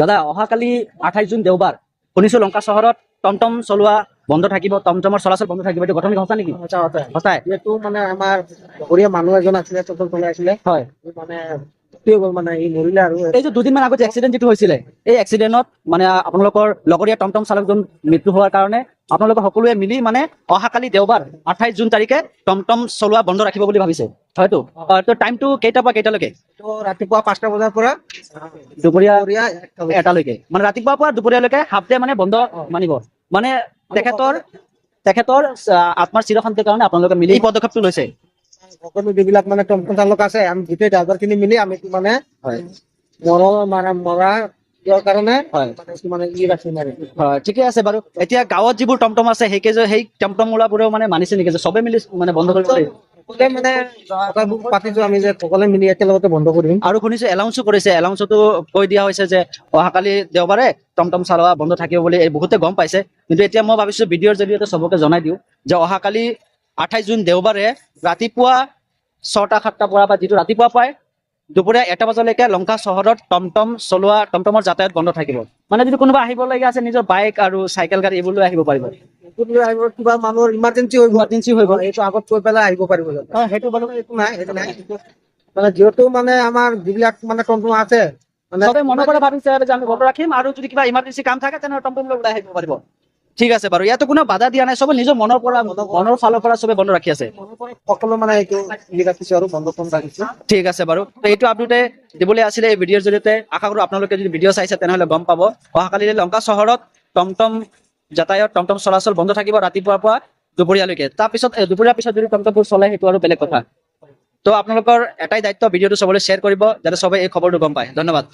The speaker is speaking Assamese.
দাদা অহাকালি 28 জুন দেওবাৰ শুনিছো লংকা চহৰত টমটম চলোৱা বন্ধ থাকিব, টমটমৰ চলাচল বন্ধ থাকিব। এইটো ঘটনা সঁচা নেকি? সঁচাই। যিহেতু মানে আমাৰ লগৰীয়া মানুহ এজন আছিলে, টমটম চলাই আছিলে, হয়। মানে কি গ'ল মানে ই মৰিলে আৰু। এই যে দুদিনমান আগত এক্সিডেণ্ট যিটো হৈছিলে, এই এক্সিডেণ্টত মানে আপোনালোকৰ লগৰীয়া টমটম চালকজন মৃত্যু হোৱাৰ কাৰণে আপোনালোকে সকলোৱে মিলি মানে অহাকালি দেওবাৰ 28 জুন তাৰিখে টমটম চলোৱা বন্ধ ৰাখিব বুলি ভাবিছে, হয়তো? তো টাইমটো কেইটাৰ পৰা কেইটালৈকে? তো ৰাতিপুৱা 5টা বজাৰ পৰা দুপৰীয়া দুপৰীয়া 1টা এটালৈকে, মানে ৰাতিপুৱাৰ পৰা দুপৰীয়ালৈকে হাফ ডে মানে বন্ধ মানিব। মানে তেখেতৰ আত্মাৰ চিৰশান্তিৰ কাৰণে আপোনালোকে মিলি এই পদক্ষেপটো লৈছে। সকলো যিবিলাক মানে টমটম চালক আছে, আমি গোটেই ড্ৰাইভাৰ খিনি মিলি আমি মানে হয় মৰা দিয়াৰ কাৰণে হয় মানে ই ৰাখি মাৰি। হয়, ঠিকে আছে বাৰু। এতিয়া গাঁৱত যিবোৰ টমটম আছে সেই টমটম ওলাবোৰেও মানে মানিছে নেকি যে চবে মিলি মানে বন্ধ কৰিব লাগিব? সকলোৱে মানে কথাবোৰ পাতিছো আমি যে সকলোৱে মিলি একেলগতে বন্ধ কৰিম। আৰু শুনিছো এলাউন্সো কৰিছে, এলাউন্সতো কৈ দিয়া হৈছে যে অহাকালি দেওবাৰে টমটম চলোৱা বন্ধ থাকিব বুলি। এই বহুতে গম পাইছে, কিন্তু এতিয়া মই ভাবিছো ভিডিঅ'ৰ জৰিয়তে চবকে জনাই দিওঁ যে অহাকালি 28 জুন দেওবাৰে ৰাতিপুৱা 6টা-7টাৰ পৰা বা যিটো ৰাতিপুৱা পায় দুপৰীয়া 1টা বজালৈকে লংকা চহৰত টমটমৰ যাতায়াত বন্ধ থাকিব। মানে যদি কোনোবা আহিবলগীয়া আছে নিজৰ বাইক আৰু চাইকেল গাড়ী এইবোৰ লৈ আহিব পাৰিব। কিবা মানুহৰ ইমাৰ্জেঞ্চি হৈ গ'ল এইটো আগত কৈ পেলাই আহিব পাৰিব। সেইটো বাৰু সেইটো নাই মানে যিহেতু মানে আমাৰ যিবিলাক মানে টমটম আছে মানে চবে মনৰ পৰা ভাবিছে যে আমি বন্ধ ৰাখিম, আৰু যদি কিবা ইমাৰ্জেঞ্চি কাম থাকে তেনেহ'লে টমটম লৈ ওলাই আহিব পাৰিব। ঠিক আছে বাৰু, ইয়াতো কোনো বাধা দিয়া নাই, চবে নিজৰ মনৰ ফালৰ পৰা চবে বন্ধ ৰাখি আছে। সকলো মানে এইটো ৰাখিছে আৰু বন্ধ ৰাখিছে। ঠিক আছে বাৰু, এইটো আপডেটে দিবলৈ আছিলে এই ভিডিঅ'ৰ জৰিয়তে। আশা কৰো আপোনালোকে যদি ভিডিঅ' চাইছে তেনেহ'লে গম পাব অহাকালি লংকা চহৰত টমটম চলাচল বন্ধ থাকিব ৰাতিপুৱাৰ পৰা দুপৰীয়ালৈকে। তাৰপিছত দুপৰীয়াৰ পিছত যদি টমটমবোৰ চলে সেইটো আৰু বেলেগ কথা। তো আপোনালোকৰ এটাই দায়িত্ব, ভিডিঅ'টো চবলৈ শ্বেয়াৰ কৰিব যাতে চবে এই খবৰটো গম পায়। ধন্যবাদ।